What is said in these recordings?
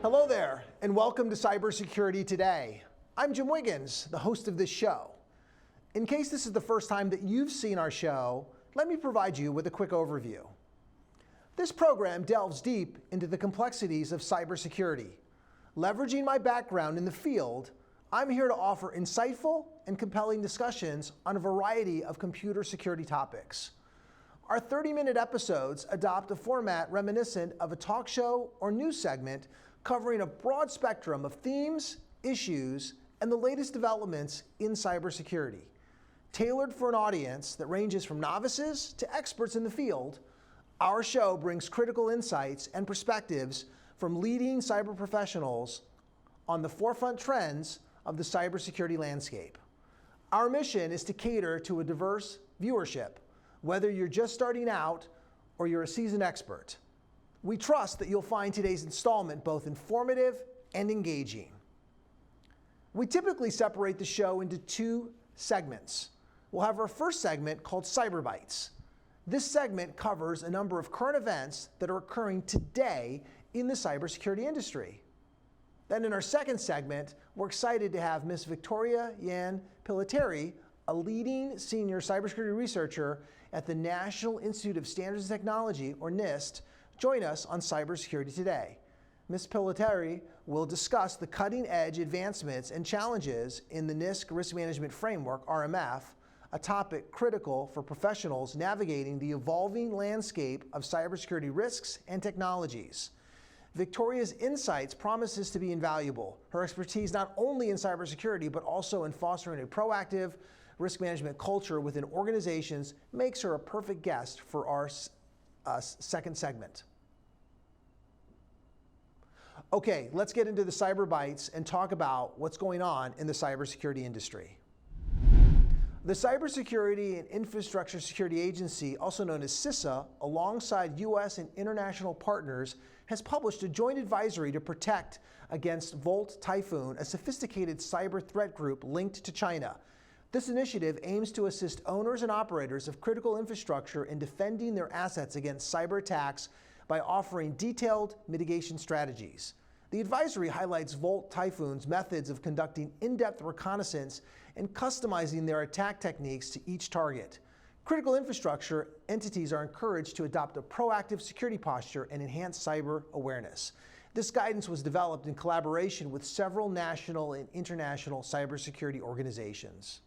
Hello there, and welcome to Cybersecurity Today. I'm Jim Wiggins, the host of this show. In case this is the first time that you've seen our show, let me provide you with a quick overview. This program delves deep into the complexities of cybersecurity. Leveraging my background in the field, I'm here to offer insightful and compelling discussions on a variety of computer security topics. Our 30-minute episodes adopt a format reminiscent of a talk show or news segment covering a broad spectrum of themes, issues, and the latest developments in cybersecurity. Tailored for an audience that ranges from novices to experts in the field, our show brings critical insights and perspectives from leading cyber professionals on the forefront trends of the cybersecurity landscape. Our mission is to cater to a diverse viewership, whether you're just starting out or you're a seasoned expert. We trust that you'll find today's installment both informative and engaging. We typically separate the show into two segments. We'll have our first segment called Cyber Bites. This segment covers a number of current events that are occurring today in the cybersecurity industry. Then in our second segment, we're excited to have Ms. Victoria Yan Pillitteri, a leading senior cybersecurity researcher at the National Institute of Standards and Technology, or NIST, join us on Cybersecurity Today. Ms. Pillitteri will discuss the cutting-edge advancements and challenges in the NIST Risk Management Framework, RMF, a topic critical for professionals navigating the evolving landscape of cybersecurity risks and technologies. Victoria's insights promises to be invaluable. Her expertise not only in cybersecurity, but also in fostering a proactive risk management culture within organizations makes her a perfect guest for our second segment. Okay, let's get into the Cyber Bites and talk about what's going on in the cybersecurity industry. The Cybersecurity and Infrastructure Security Agency, also known as CISA, alongside U.S. and international partners, has published a joint advisory to protect against Volt Typhoon, a sophisticated cyber threat group linked to China. This initiative aims to assist owners and operators of critical infrastructure in defending their assets against cyber attacks by offering detailed mitigation strategies. The advisory highlights Volt Typhoon's methods of conducting in-depth reconnaissance and customizing their attack techniques to each target. Critical infrastructure entities are encouraged to adopt a proactive security posture and enhance cyber awareness. This guidance was developed in collaboration with several national and international cybersecurity organizations.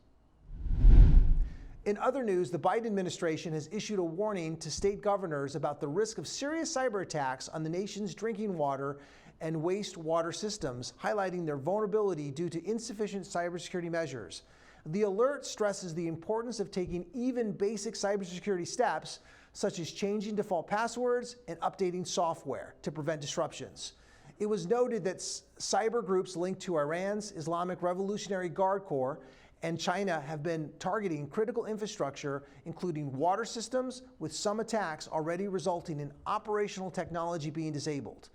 In other news, the Biden administration has issued a warning to state governors about the risk of serious cyber attacks on the nation's drinking water and wastewater systems, highlighting their vulnerability due to insufficient cybersecurity measures. The alert stresses the importance of taking even basic cybersecurity steps, such as changing default passwords and updating software to prevent disruptions. It was noted that cyber groups linked to Iran's Islamic Revolutionary Guard Corps and China have been targeting critical infrastructure, including water systems, with some attacks already resulting in operational technology being disabled.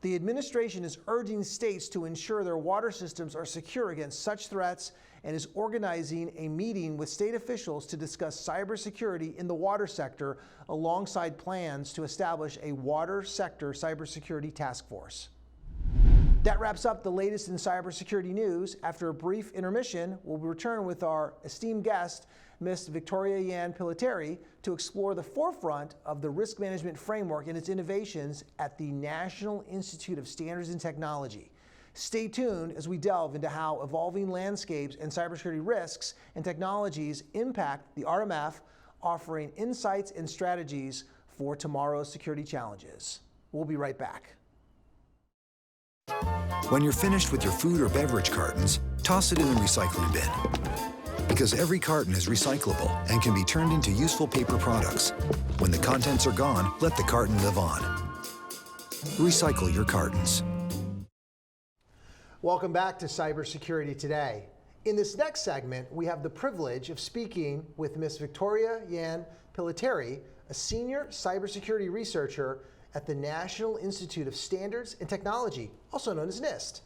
The administration is urging states to ensure their water systems are secure against such threats and is organizing a meeting with state officials to discuss cybersecurity in the water sector alongside plans to establish a water sector cybersecurity task force. That wraps up the latest in cybersecurity news. After a brief intermission, we'll return with our esteemed guest, Ms. Victoria Yan Pillitteri, to explore the forefront of the risk management framework and its innovations at the National Institute of Standards and Technology. Stay tuned as we delve into how evolving landscapes and cybersecurity risks and technologies impact the RMF, offering insights and strategies for tomorrow's security challenges. We'll be right back. When you're finished with your food or beverage cartons, toss it in the recycling bin. Because every carton is recyclable and can be turned into useful paper products. When the contents are gone, let the carton live on. Recycle your cartons. Welcome back to Cybersecurity Today. In this next segment, we have the privilege of speaking with Ms. Victoria Yan Pillitteri, a senior cybersecurity researcher at the National Institute of Standards and Technology, also known as NIST.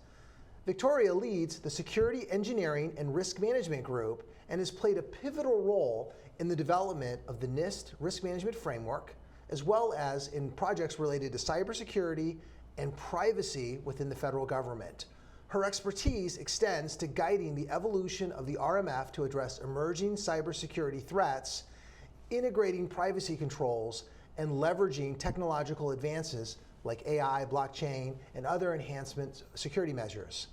Victoria leads the Security Engineering and Risk Management Group and has played a pivotal role in the development of the NIST Risk Management Framework, as well as in projects related to cybersecurity and privacy within the federal government. Her expertise extends to guiding the evolution of the RMF to address emerging cybersecurity threats, integrating privacy controls, and leveraging technological advances like AI, blockchain, and other enhancement security measures.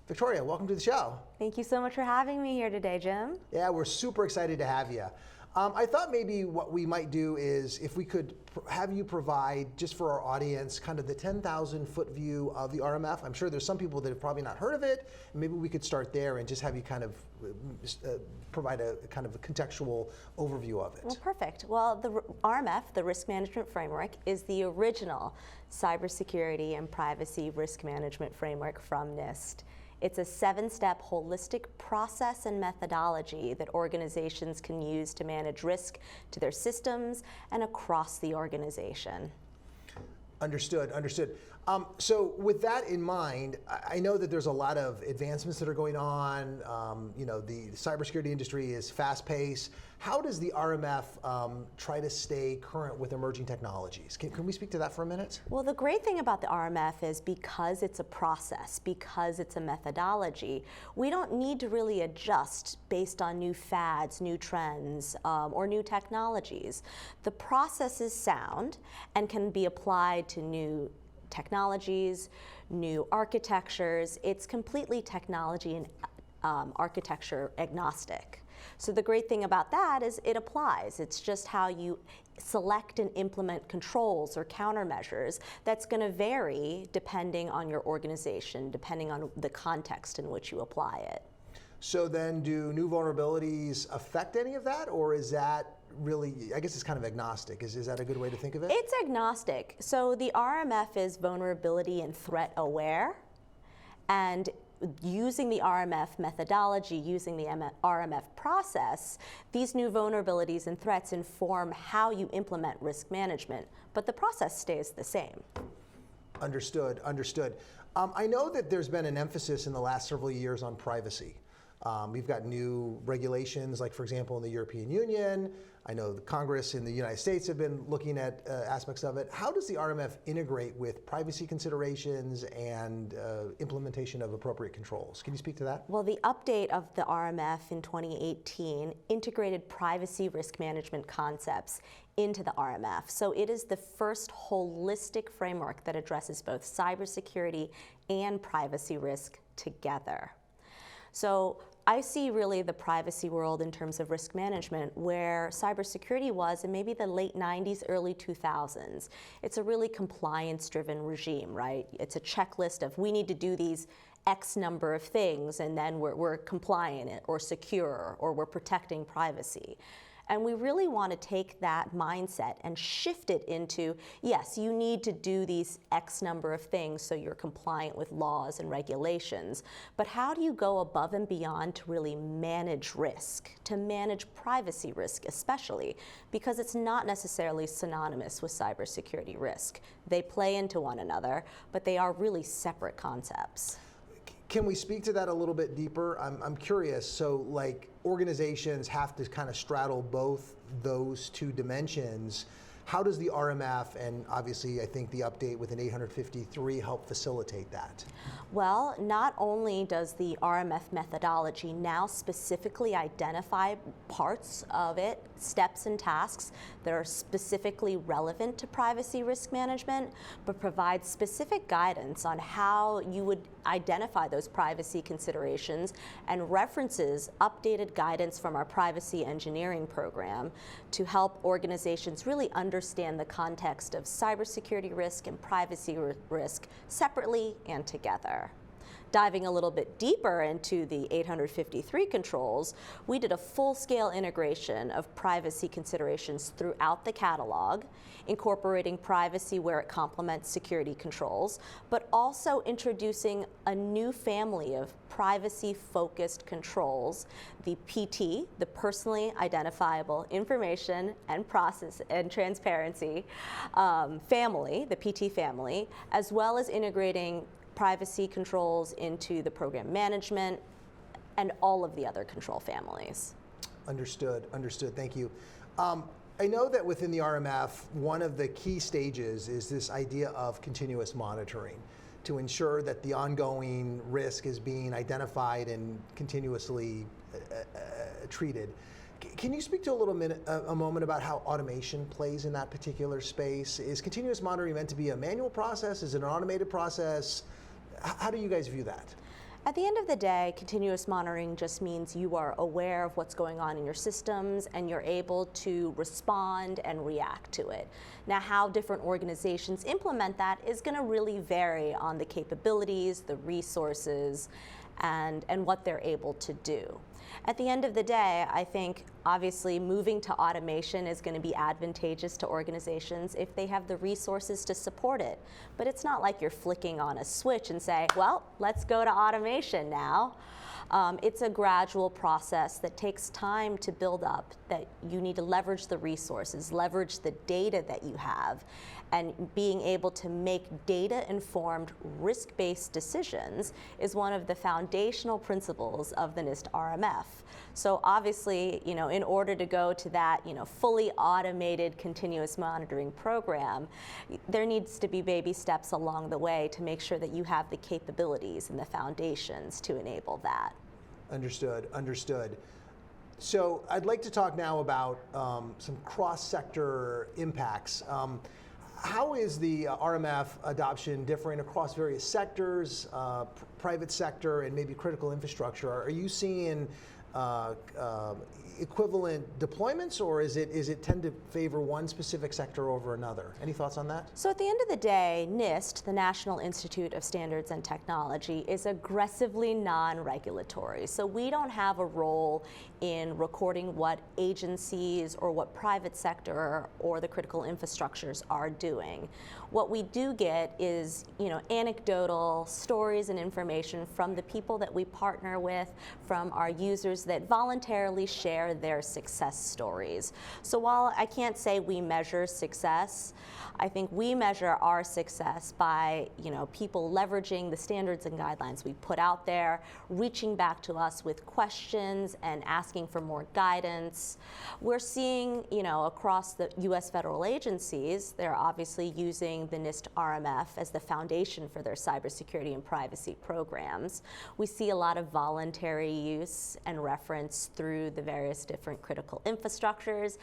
Victoria, welcome to the show. Thank you so much for having me here today, Jim. Yeah, we're super excited to have you. I thought maybe what we might do is if we could have you provide, just for our audience, kind of the 10,000-foot view of the RMF. I'm sure there's some people that have probably not heard of it. Maybe we could start there and just have you kind of provide a kind of a contextual overview of it. Well, perfect. Well, the RMF, the Risk Management Framework, is the original cybersecurity and privacy risk management framework from NIST. It's a 7-step holistic process and methodology that organizations can use to manage risk to their systems and across the organization. Understood, understood. So with that in mind, I know that there's a lot of advancements that are going on. The cybersecurity industry is fast-paced. How does the RMF try to stay current with emerging technologies? Can we speak to that for a minute? Well, the great thing about the RMF is because it's a process, because it's a methodology, we don't need to really adjust based on new fads, new trends, or new technologies. The process is sound and can be applied to new technologies, new architectures. It's completely technology and architecture agnostic. So the great thing about that is it applies. It's just how you select and implement controls or countermeasures that's going to vary depending on your organization, depending on the context in which you apply it. So then do new vulnerabilities affect any of that, or is that really, I guess it's kind of agnostic. Is that a good way to think of it? It's agnostic. So the RMF is vulnerability and threat aware, and using the RMF methodology, using the RMF process, these new vulnerabilities and threats inform how you implement risk management, but the process stays the same. Understood, understood. I know that there's been an emphasis in the last several years on privacy. We've got new regulations, like for example in the European Union. I know the Congress in the United States have been looking at aspects of it. How does the RMF integrate with privacy considerations and implementation of appropriate controls? Can you speak to that? Well, the update of the RMF in 2018 integrated privacy risk management concepts into the RMF. So it is the first holistic framework that addresses both cybersecurity and privacy risk together. So I see really the privacy world in terms of risk management where cybersecurity was in maybe the late 90s, early 2000s. It's a really compliance-driven regime, right? It's a checklist of we need to do these X number of things and then we're compliant or secure or we're protecting privacy. And we really want to take that mindset and shift it into, yes, you need to do these X number of things so you're compliant with laws and regulations, but how do you go above and beyond to really manage risk, to manage privacy risk especially, because it's not necessarily synonymous with cybersecurity risk. They play into one another, but they are really separate concepts. Can we speak to that a little bit deeper? I'm curious. So, like, organizations have to kind of straddle both those two dimensions. How does the RMF and obviously I think the update with an 853 help facilitate that? Well, not only does the RMF methodology now specifically identify parts of it, steps and tasks that are specifically relevant to privacy risk management, but provides specific guidance on how you would identify those privacy considerations and references updated guidance from our privacy engineering program to help organizations really understand the context of cybersecurity risk and privacy risk separately and together. Diving a little bit deeper into the 853 controls, we did a full-scale integration of privacy considerations throughout the catalog, incorporating privacy where it complements security controls, but also introducing a new family of privacy-focused controls, the PT, the Personally Identifiable Information and Process and Transparency family, the PT family, as well as integrating privacy controls into the program management and all of the other control families. Understood, thank you. I know that within the RMF, one of the key stages is this idea of continuous monitoring to ensure that the ongoing risk is being identified and continuously treated. Can you speak to a moment about how automation plays in that particular space? Is continuous monitoring meant to be a manual process? Is it an automated process? How do you guys view that? At the end of the day, continuous monitoring just means you are aware of what's going on in your systems and you're able to respond and react to it. Now, how different organizations implement that is going to really vary on the capabilities, the resources, and what they're able to do. At the end of the day, I think obviously moving to automation is going to be advantageous to organizations if they have the resources to support it. But it's not like you're flicking on a switch and say, well, let's go to automation now. It's a gradual process that takes time to build up, that you need to leverage the resources, leverage the data that you have, and being able to make data-informed, risk-based decisions is one of the foundational principles of the NIST RMF. So obviously, in order to go to that, fully automated continuous monitoring program, there needs to be baby steps along the way to make sure that you have the capabilities and the foundations to enable that. Understood. So I'd like to talk now about some cross-sector impacts. How is the RMF adoption differing across various sectors, private sector, and maybe critical infrastructure? Are you seeing equivalent deployments, or is it tend to favor one specific sector over another? Any thoughts on that? So at the end of the day, NIST, the National Institute of Standards and Technology, is aggressively non-regulatory. So we don't have a role in recording what agencies or what private sector or the critical infrastructures are doing. What we do get is, anecdotal stories and information from the people that we partner with, from our users that voluntarily share their success stories. So while I can't say we measure success, I think we measure our success by, people leveraging the standards and guidelines we put out there, reaching back to us with questions and asking for more guidance. We're seeing, across the U.S. federal agencies, they're obviously using the NIST RMF as the foundation for their cybersecurity and privacy programs. We see a lot of voluntary use and reference through the various different critical infrastructures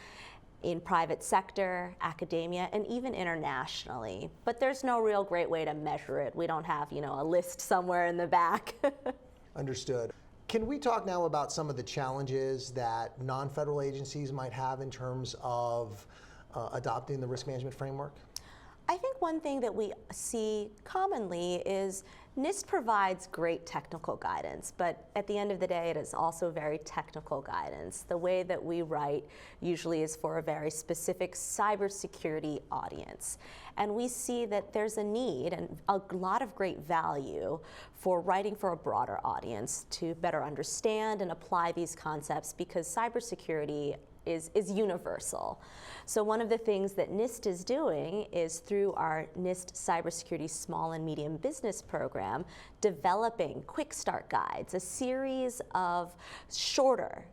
in private sector, academia, and even internationally. But there's no real great way to measure it. We don't have, a list somewhere in the back. Understood. Can we talk now about some of the challenges that non-federal agencies might have in terms of adopting the risk management framework? I think one thing that we see commonly is NIST provides great technical guidance, but at the end of the day, it is also very technical guidance. The way that we write usually is for a very specific cybersecurity audience. And we see that there's a need and a lot of great value for writing for a broader audience to better understand and apply these concepts, because cybersecurity is universal. So one of the things that NIST is doing is, through our NIST Cybersecurity Small and Medium Business Program, developing quick start guides, a series of shorter,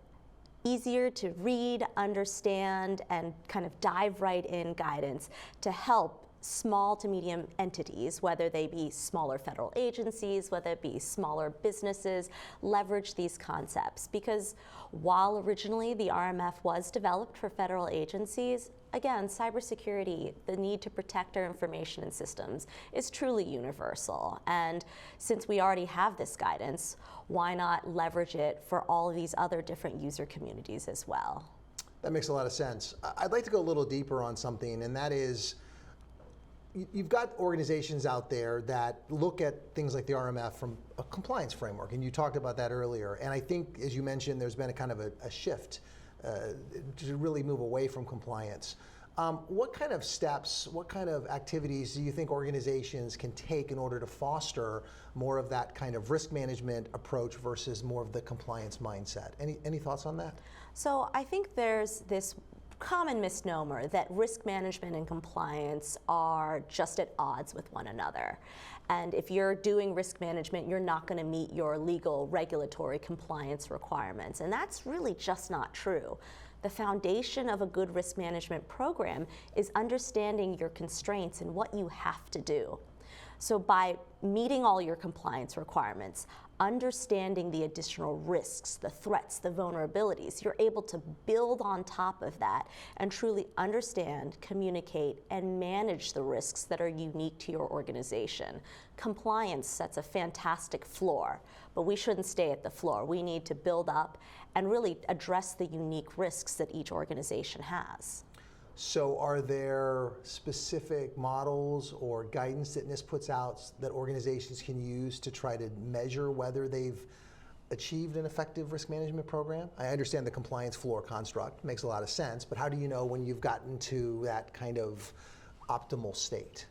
easier to read, understand, and kind of dive right in guidance to help small to medium entities, whether they be smaller federal agencies, whether it be smaller businesses, leverage these concepts. Because while originally the RMF was developed for federal agencies, again, cybersecurity, the need to protect our information and systems, is truly universal. And since we already have this guidance, why not leverage it for all of these other different user communities as well? That makes a lot of sense. I'd like to go a little deeper on something, and that is, you've got organizations out there that look at things like the RMF from a compliance framework, and you talked about that earlier. And I think, as you mentioned, there's been a kind of a shift to really move away from compliance. What kind of steps, what kind of activities do you think organizations can take in order to foster more of that kind of risk management approach versus more of the compliance mindset? Any thoughts on that? So I think there's this common misnomer that risk management and compliance are just at odds with one another. And if you're doing risk management, you're not going to meet your legal regulatory compliance requirements. And that's really just not true. The foundation of a good risk management program is understanding your constraints and what you have to do. So by meeting all your compliance requirements, understanding the additional risks, the threats, the vulnerabilities, you're able to build on top of that and truly understand, communicate, and manage the risks that are unique to your organization. Compliance sets a fantastic floor, but we shouldn't stay at the floor. We need to build up and really address the unique risks that each organization has. So are there specific models or guidance that NIST puts out that organizations can use to try to measure whether they've achieved an effective risk management program? I understand the compliance floor construct, makes a lot of sense, but how do you know when you've gotten to that kind of optimal state?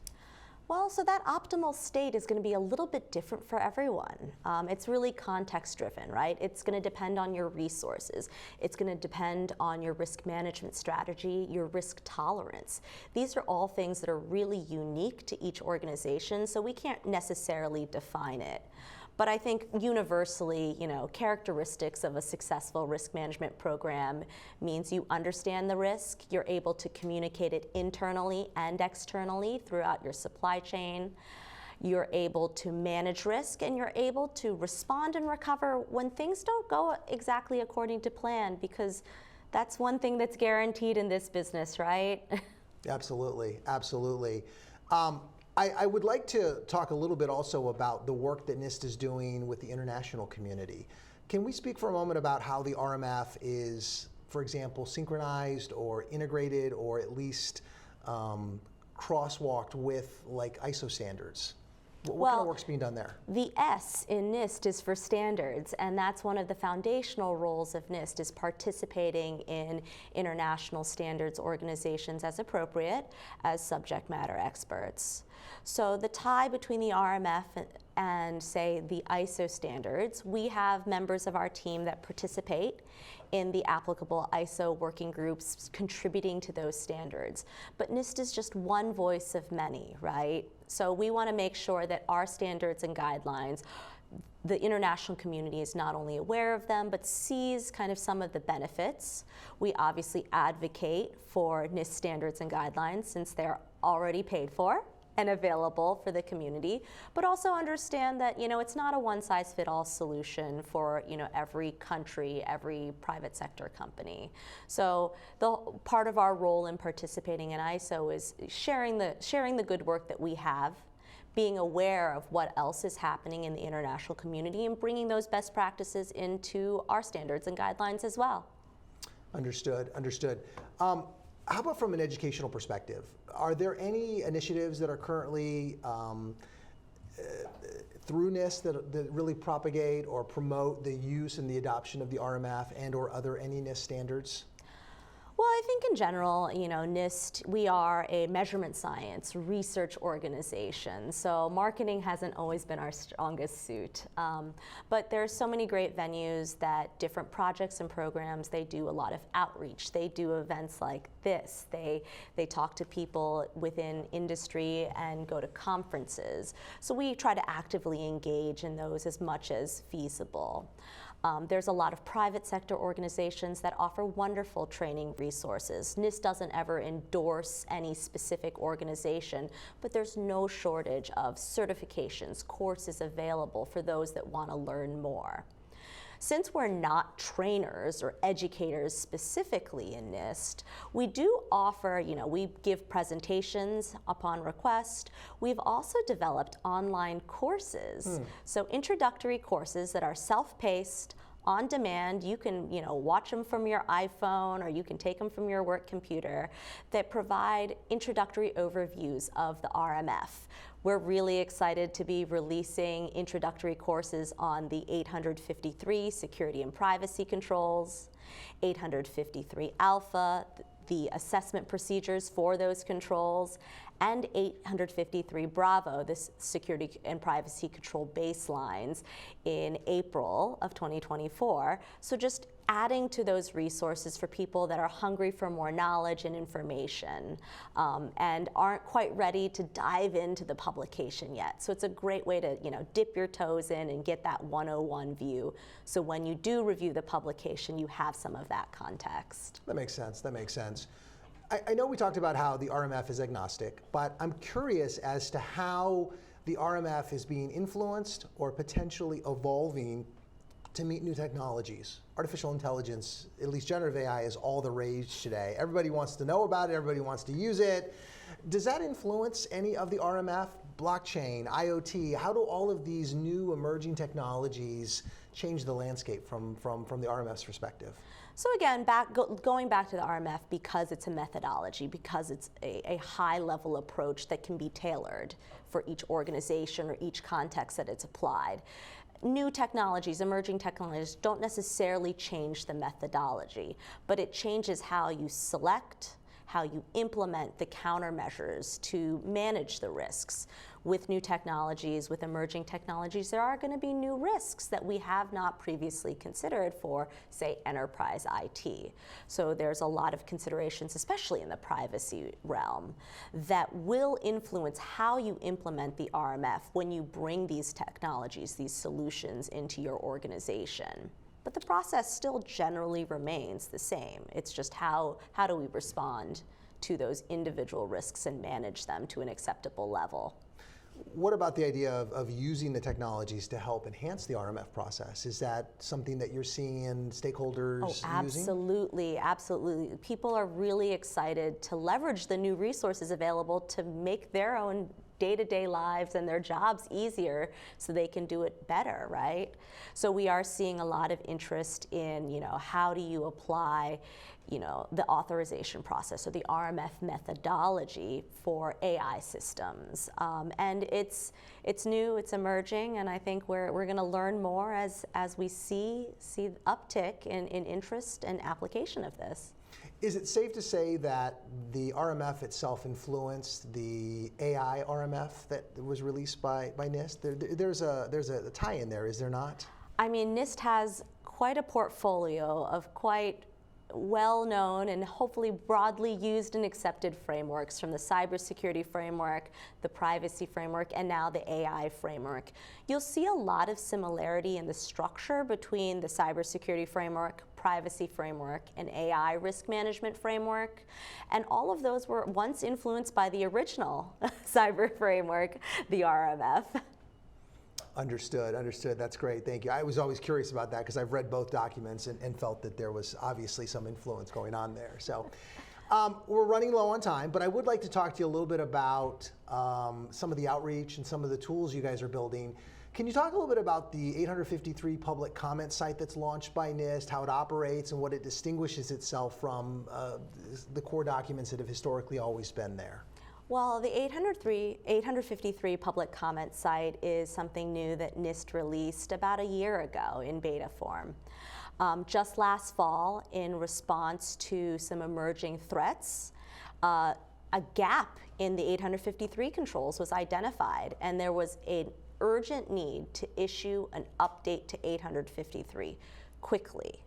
Well, so that optimal state is going to be a little bit different for everyone. It's really context driven, right? It's going to depend on your resources. It's going to depend on your risk management strategy, your risk tolerance. These are all things that are really unique to each organization, so we can't necessarily define it. But I think universally, characteristics of a successful risk management program means you understand the risk, you're able to communicate it internally and externally throughout your supply chain, you're able to manage risk, and you're able to respond and recover when things don't go exactly according to plan, because that's one thing that's guaranteed in this business, right? Absolutely, absolutely. I would like to talk a little bit also about the work that NIST is doing with the international community. Can we speak for a moment about how the RMF is, for example, synchronized or integrated or at least crosswalked with like ISO standards? What kind of work's being done there? The S in NIST is for standards, and that's one of the foundational roles of NIST, is participating in international standards organizations as appropriate as subject matter experts. So the tie between the RMF and, say, the ISO standards, we have members of our team that participate in the applicable ISO working groups contributing to those standards. But NIST is just one voice of many, right? So we want to make sure that our standards and guidelines, the international community is not only aware of them, but sees kind of some of the benefits. We obviously advocate for NIST standards and guidelines since they're already paid for and available for the community, but also understand that it's not a one-size-fits-all solution for every country, every private sector company. So the part of our role in participating in ISO is sharing the good work that we have, being aware of what else is happening in the international community, and bringing those best practices into our standards and guidelines as well. Understood. How about from an educational perspective? Are there any initiatives that are currently through NIST that really propagate or promote the use and the adoption of the RMF and or other any NIST standards? Well, I think in general, NIST, we are a measurement science research organization, so marketing hasn't always been our strongest suit. But there's so many great venues that different projects and programs, they do a lot of outreach. They do events like this. They talk to people within industry and go to conferences. So we try to actively engage in those as much as feasible. There's a lot of private sector organizations that offer wonderful training resources. NIST doesn't ever endorse any specific organization, but there's no shortage of certifications, courses available for those that want to learn more. Since we're not trainers or educators specifically in NIST, we do offer, we give presentations upon request. We've also developed online courses. So introductory courses that are self-paced, on demand. You can, watch them from your iPhone, or you can take them from your work computer, that provide introductory overviews of the RMF. We're really excited to be releasing introductory courses on the 853 security and privacy controls, 853 alpha, the assessment procedures for those controls, and 853 Bravo, the security and privacy control baselines, in April of 2024. So just adding to those resources for people that are hungry for more knowledge and information, and aren't quite ready to dive into the publication yet. So it's a great way to dip your toes in and get that 101 view. So when you do review the publication, you have some of that context. That makes sense. That makes sense. I know we talked about how the RMF is agnostic, but I'm curious as to how the RMF is being influenced or potentially evolving to meet new technologies. Artificial intelligence, at least generative AI, is all the rage today. Everybody wants to know about it, everybody wants to use it. Does that influence any of the RMF? Blockchain, IoT, how do all of these new emerging technologies change the landscape from the RMF's perspective? So again, going back to the RMF, because it's a methodology, because it's a high-level approach that can be tailored for each organization or each context that it's applied. New technologies, emerging technologies, don't necessarily change the methodology, but it changes how you select, how you implement the countermeasures to manage the risks. With new technologies, with emerging technologies, there are going to be new risks that we have not previously considered for, say, enterprise IT. So there's a lot of considerations, especially in the privacy realm, that will influence how you implement the RMF when you bring these technologies, these solutions into your organization. But the process still generally remains the same. It's just how do we respond to those individual risks and manage them to an acceptable level. What about the idea of using the technologies to help enhance the RMF process? Is that something that you're seeing stakeholders using? Absolutely, absolutely. People are really excited to leverage the new resources available to make their own day-to-day lives and their jobs easier so they can do it better, right? So we are seeing a lot of interest in, how do you apply, the authorization process or the RMF methodology for AI systems. And it's new, it's emerging, and I think we're going to learn more as we see uptick in interest and application of this. Is it safe to say that the RMF itself influenced the AI RMF that was released by NIST? There's a tie-in there, is there not? I mean, NIST has quite a portfolio of quite well-known and hopefully broadly used and accepted frameworks, from the Cybersecurity Framework, the Privacy Framework, and now the AI Framework. You'll see a lot of similarity in the structure between the Cybersecurity Framework, Privacy Framework, and AI Risk Management Framework. And all of those were once influenced by the original cyber framework, the RMF. Understood. That's great. Thank you. I was always curious about that because I've read both documents and felt that there was obviously some influence going on there. So we're running low on time, but I would like to talk to you a little bit about some of the outreach and some of the tools you guys are building. Can you talk a little bit about the 853 public comment site that's launched by NIST, how it operates, and what it distinguishes itself from the core documents that have historically always been there? Well, the 853 public comment site is something new that NIST released about a year ago in beta form. Just last fall, in response to some emerging threats, a gap in the 853 controls was identified, and there was an urgent need to issue an update to 853 quickly.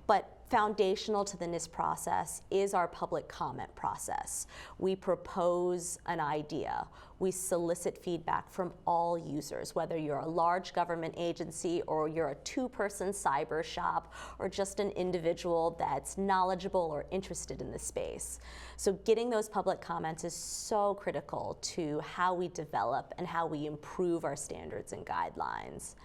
But foundational to the NIST process is our public comment process. We propose an idea. We solicit feedback from all users, whether you're a large government agency or you're a two-person cyber shop or just an individual that's knowledgeable or interested in the space. So getting those public comments is so critical to how we develop and how we improve our standards and guidelines.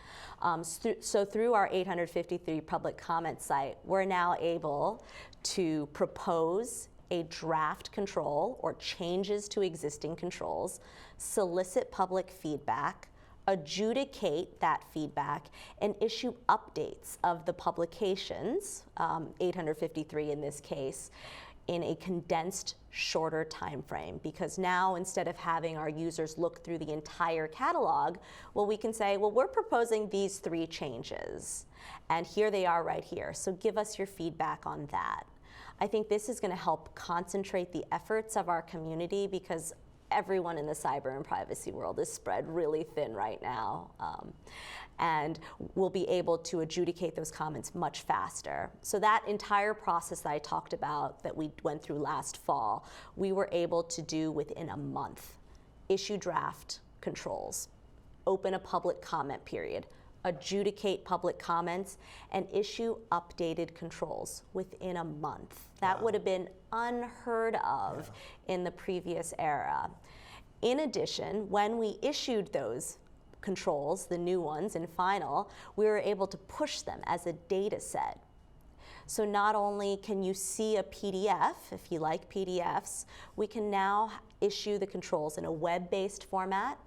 So through our 853 public comment site, we're now able to propose a draft control or changes to existing controls, solicit public feedback, adjudicate that feedback, and issue updates of the publications, 853 in this case, in a condensed, shorter time frame. Because now, instead of having our users look through the entire catalog, well, we can say, well, we're proposing these 3 changes, and here they are right here. So give us your feedback on that. I think this is going to help concentrate the efforts of our community, because everyone in the cyber and privacy world is spread really thin right now. And we'll be able to adjudicate those comments much faster. So that entire process that I talked about that we went through last fall, we were able to do within a month. Issue draft controls, open a public comment period, adjudicate public comments, and issue updated controls within a month. That would have been unheard of in the previous era. In addition, when we issued those controls, the new ones in final, we were able to push them as a data set. So not only can you see a PDF, if you like PDFs, we can now issue the controls in a web-based format,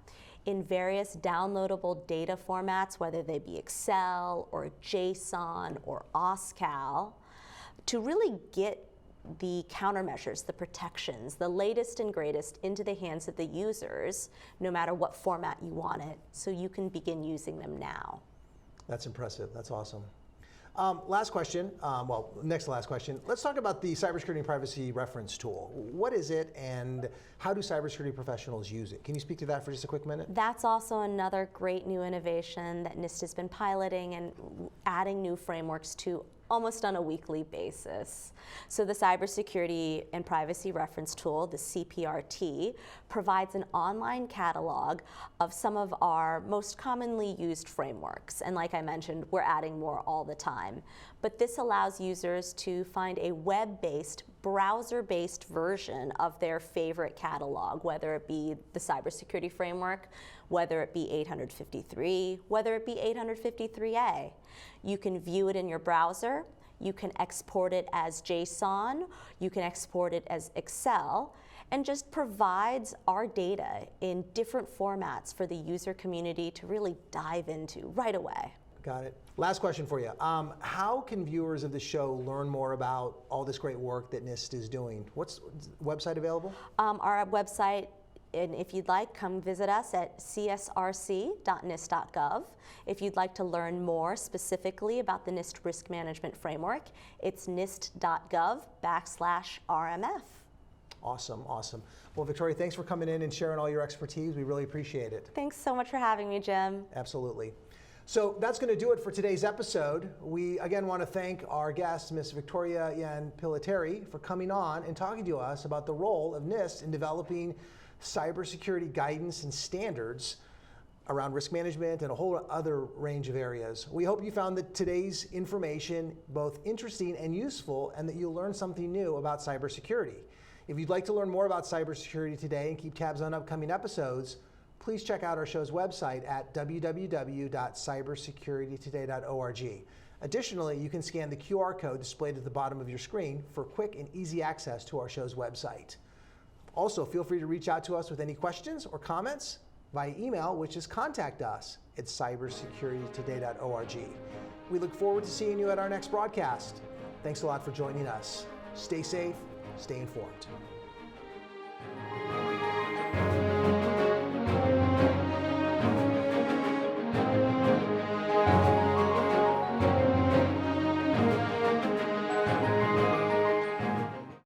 in various downloadable data formats, whether they be Excel or JSON or OSCAL, to really get the countermeasures, the protections, the latest and greatest into the hands of the users, no matter what format you want it, so you can begin using them now. That's impressive. That's awesome. Last question, next to last question. Let's talk about the Cybersecurity and Privacy Reference Tool. What is it, and how do cybersecurity professionals use it? Can you speak to that for just a quick minute? That's also another great new innovation that NIST has been piloting and adding new frameworks to almost on a weekly basis. So the Cybersecurity and Privacy Reference Tool, the CPRT, provides an online catalog of some of our most commonly used frameworks. And like I mentioned, we're adding more all the time. But this allows users to find a web-based, browser-based version of their favorite catalog, whether it be the Cybersecurity Framework, whether it be 853, whether it be 853A. You can view it in your browser, you can export it as JSON, you can export it as Excel, and just provides our data in different formats for the user community to really dive into right away. Got it. Last question for you. How can viewers of the show learn more about all this great work that NIST is doing? What's the website available? Our website, and if you'd like, come visit us at csrc.nist.gov. If you'd like to learn more specifically about the NIST Risk Management Framework, it's nist.gov/RMF. Awesome, awesome. Well, Victoria, thanks for coming in and sharing all your expertise. We really appreciate it. Thanks so much for having me, Jim. Absolutely. So that's going to do it for today's episode. We again want to thank our guest, Ms. Victoria Yan Pillitteri, for coming on and talking to us about the role of NIST in developing cybersecurity guidance and standards around risk management and a whole other range of areas. We hope you found that today's information both interesting and useful, and that you'll learn something new about cybersecurity. If you'd like to learn more about cybersecurity today and keep tabs on upcoming episodes, please check out our show's website at www.cybersecuritytoday.org. Additionally, you can scan the QR code displayed at the bottom of your screen for quick and easy access to our show's website. Also, feel free to reach out to us with any questions or comments via email, which is contact us at cybersecuritytoday.org. We look forward to seeing you at our next broadcast. Thanks a lot for joining us. Stay safe, stay informed.